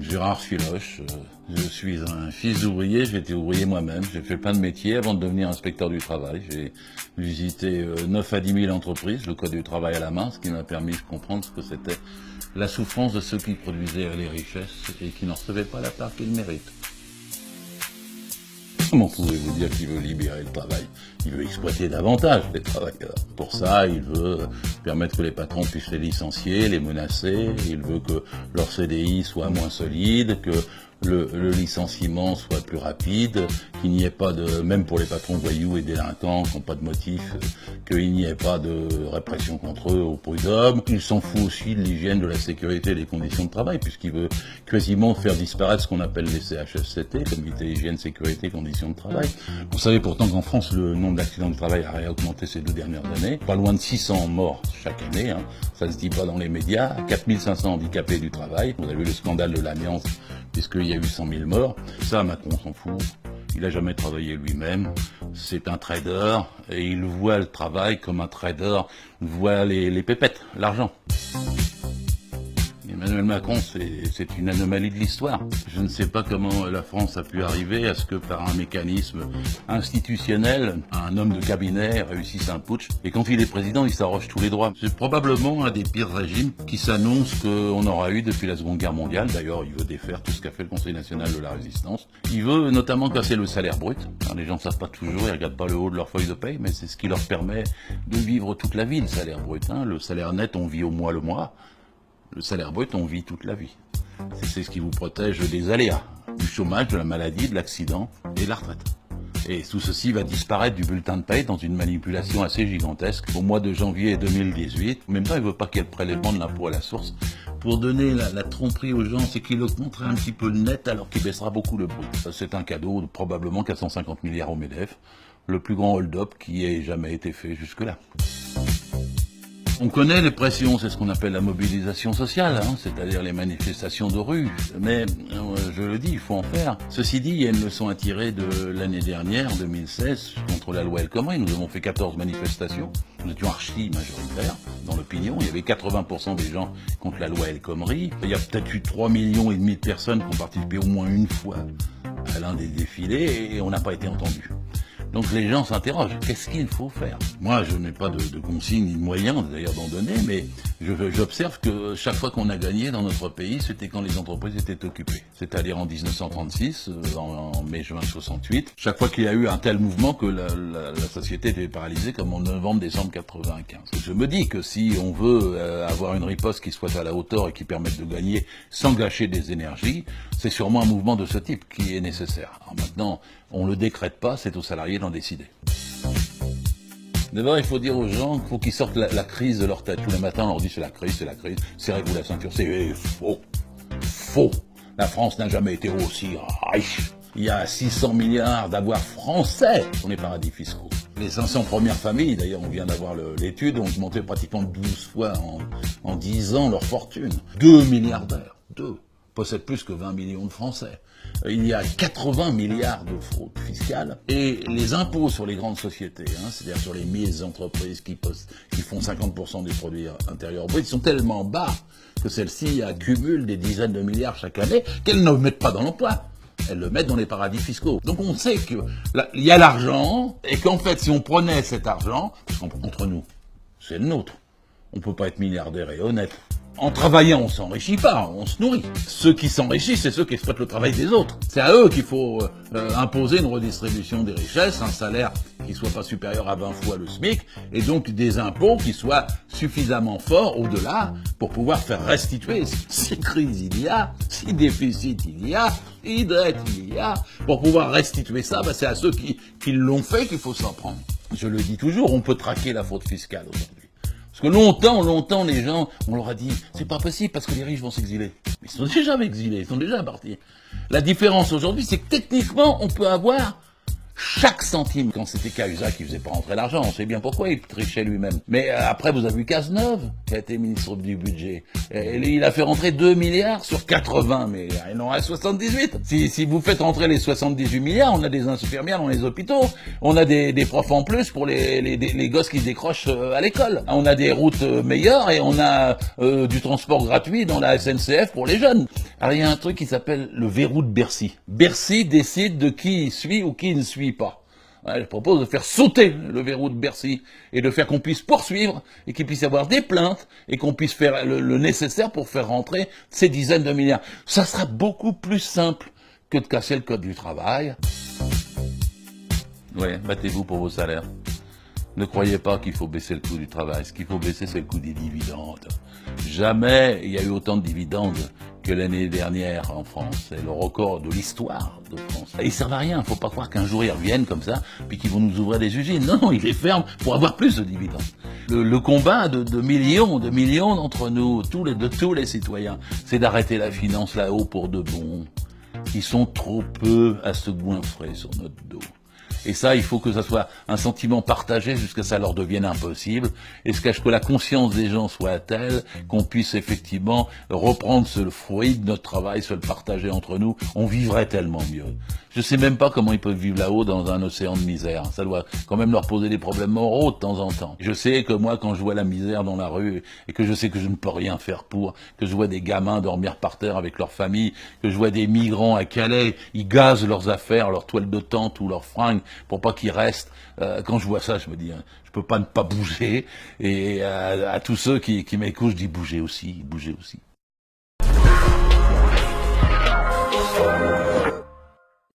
Gérard Filoche, je suis un fils d'ouvrier, j'ai été ouvrier moi-même, j'ai fait plein de métiers avant de devenir inspecteur du travail. J'ai visité 9 à 10 000 entreprises, le code du travail à la main, ce qui m'a permis de comprendre ce que c'était la souffrance de ceux qui produisaient les richesses et qui n'en recevaient pas la part qu'ils méritent. Comment pouvez-vous dire qu'il veut libérer le travail? Il veut exploiter davantage les travailleurs. Pour ça, il veut permettre que les patrons puissent les licencier, les menacer. Il veut que leur CDI soit moins solide, que le licenciement soit plus rapide, qu'il n'y ait pas de, même pour les patrons voyous et délinquants qui n'ont pas de motif, qu'il n'y ait pas de répression contre eux au prud'homme. Il s'en fout aussi de l'hygiène, de la sécurité et des conditions de travail, puisqu'il veut quasiment faire disparaître ce qu'on appelle les CHSCT, Comité Hygiène, Sécurité, Conditions de Travail. Vous savez pourtant qu'en France, le nombre d'accidents de travail a réaugmenté ces 2 dernières années. Pas loin de 600 morts chaque année, hein. Ça se dit pas dans les médias. 4500 handicapés du travail. Vous avez vu le scandale de l'amiante, puisqu'il y a eu 100 000 morts. Ça, Macron s'en fout. Il n'a jamais travaillé lui-même. C'est un trader et il voit le travail comme un trader voit les pépettes, l'argent. Emmanuel Macron, c'est une anomalie de l'histoire. Je ne sais pas comment la France a pu arriver à ce que par un mécanisme institutionnel, un homme de cabinet réussisse un putsch. Et quand il est président, il s'arroge tous les droits. C'est probablement un des pires régimes qui s'annonce qu'on aura eu depuis la Seconde Guerre mondiale. D'ailleurs, il veut défaire tout ce qu'a fait le Conseil national de la résistance. Il veut notamment casser le salaire brut. Alors, les gens ne savent pas toujours, ils regardent pas le haut de leur feuille de paye, mais c'est ce qui leur permet de vivre toute la vie, le salaire brut. Hein. Le salaire net, on vit au mois le mois. Le salaire brut, on vit toute la vie. C'est ce qui vous protège des aléas, du chômage, de la maladie, de l'accident et de la retraite. Et tout ceci va disparaître du bulletin de paye dans une manipulation assez gigantesque. Au mois de janvier 2018, même pas, il ne veut pas qu'il y ait le prélèvement de l'impôt à la source. Pour donner la tromperie aux gens, c'est qu'il augmenterait un petit peu le net alors qu'il baissera beaucoup le brut. C'est un cadeau de probablement 450 milliards au MEDEF, le plus grand hold-up qui ait jamais été fait jusque-là. On connaît les pressions, c'est ce qu'on appelle la mobilisation sociale, hein, c'est-à-dire les manifestations de rue. Mais, je le dis, il faut en faire. Ceci dit, il y a une leçon à tirer de l'année dernière, 2016, contre la loi El Khomri. Nous avons fait 14 manifestations. Nous étions archi majoritaires dans l'opinion. Il y avait 80% des gens contre la loi El Khomri. Il y a peut-être eu 3,5 millions de personnes qui ont participé au moins une fois à l'un des défilés et on n'a pas été entendus. Donc les gens s'interrogent, qu'est-ce qu'il faut faire? Moi, je n'ai pas de consignes ni de moyens d'ailleurs d'en donner, mais j'observe que chaque fois qu'on a gagné dans notre pays, c'était quand les entreprises étaient occupées. C'est-à-dire en 1936, en mai-juin 68, chaque fois qu'il y a eu un tel mouvement que la société était paralysée comme en novembre-décembre 95. Je me dis que si on veut avoir une riposte qui soit à la hauteur et qui permette de gagner sans gâcher des énergies, c'est sûrement un mouvement de ce type qui est nécessaire. Alors maintenant, on ne le décrète pas, c'est aux salariés d'en décider. D'abord, il faut dire aux gens qu'il faut qu'ils sortent la crise de leur tête. Tous les matins, on leur dit c'est la crise, serrez-vous la ceinture. C'est faux. Faux. La France n'a jamais été aussi riche. Il y a 600 milliards d'avoirs français dans les paradis fiscaux. Les 500 premières familles, d'ailleurs on vient d'avoir l'étude, ont augmenté pratiquement 12 fois en 10 ans leur fortune. 2 milliardaires, 2, possèdent plus que 20 millions de Français. Il y a 80 milliards de fraude fiscale et les impôts sur les grandes sociétés, hein, c'est-à-dire sur les 1000 entreprises qui font 50% des produits intérieurs bruts, ils sont tellement bas que celles-ci accumulent des dizaines de milliards chaque année qu'elles ne mettent pas dans l'emploi. Elles le mettent dans les paradis fiscaux. Donc on sait qu'il y a l'argent et qu'en fait si on prenait cet argent, parce qu'entre nous, c'est le nôtre, on ne peut pas être milliardaire et honnête. En travaillant, on s'enrichit pas, on se nourrit. Ceux qui s'enrichissent, c'est ceux qui exploitent le travail des autres. C'est à eux qu'il faut imposer une redistribution des richesses, un salaire qui soit pas supérieur à 20 fois le SMIC, et donc des impôts qui soient suffisamment forts au-delà pour pouvoir faire restituer si crise il y a, si déficit il y a, si dette il y a. Pour pouvoir restituer ça, c'est à ceux qui l'ont fait qu'il faut s'en prendre. Je le dis toujours, on peut traquer la fraude fiscale aujourd'hui. Parce que longtemps, les gens, on leur a dit, c'est pas possible parce que les riches vont s'exiler. Mais ils sont déjà exilés, ils sont déjà partis. La différence aujourd'hui, c'est que techniquement, on peut avoir chaque centime. Quand c'était Cahuzac qui faisait pas rentrer l'argent, on sait bien pourquoi, il trichait lui-même. Mais après, vous avez vu Cazeneuve, qui a été ministre du budget. Et il a fait rentrer 2 milliards sur 80, mais il en reste 78. Si vous faites rentrer les 78 milliards, on a des infirmières dans les hôpitaux, on a des profs en plus pour les gosses qui décrochent à l'école. On a des routes meilleures et on a du transport gratuit dans la SNCF pour les jeunes. Alors il y a un truc qui s'appelle le verrou de Bercy. Bercy décide de qui suit ou qui ne suit pas. Ouais, je propose de faire sauter le verrou de Bercy et de faire qu'on puisse poursuivre et qu'il puisse y avoir des plaintes et qu'on puisse faire le nécessaire pour faire rentrer ces dizaines de milliards. Ça sera beaucoup plus simple que de casser le code du travail. Ouais, battez-vous pour vos salaires. Ne croyez pas qu'il faut baisser le coût du travail. Ce qu'il faut baisser, c'est le coût des dividendes. Jamais il y a eu autant de dividendes que l'année dernière en France. C'est le record de l'histoire de France. Et ils servent à rien. Faut pas croire qu'un jour ils reviennent comme ça, puis qu'ils vont nous ouvrir des usines. Non, ils les ferment pour avoir plus de dividendes. Le combat de millions d'entre nous, de tous les citoyens, c'est d'arrêter la finance là-haut pour de bon. Ils sont trop peu à se goinfrer sur notre dos. Et ça, il faut que ça soit un sentiment partagé jusqu'à ce que ça leur devienne impossible, et jusqu'à ce que la conscience des gens soit telle qu'on puisse effectivement reprendre ce fruit de notre travail, se le partager entre nous. On vivrait tellement mieux. Je sais même pas comment ils peuvent vivre là-haut dans un océan de misère. Ça doit quand même leur poser des problèmes moraux de temps en temps. Je sais que moi, quand je vois la misère dans la rue, et que je sais que je ne peux rien faire pour, que je vois des gamins dormir par terre avec leur famille, que je vois des migrants à Calais, ils gazent leurs affaires, leurs toiles de tente ou leurs fringues, pour pas qu'ils restent. Quand je vois ça, je me dis, je peux pas ne pas bouger. Et à tous ceux qui m'écoutent, je dis bougez aussi, bougez aussi.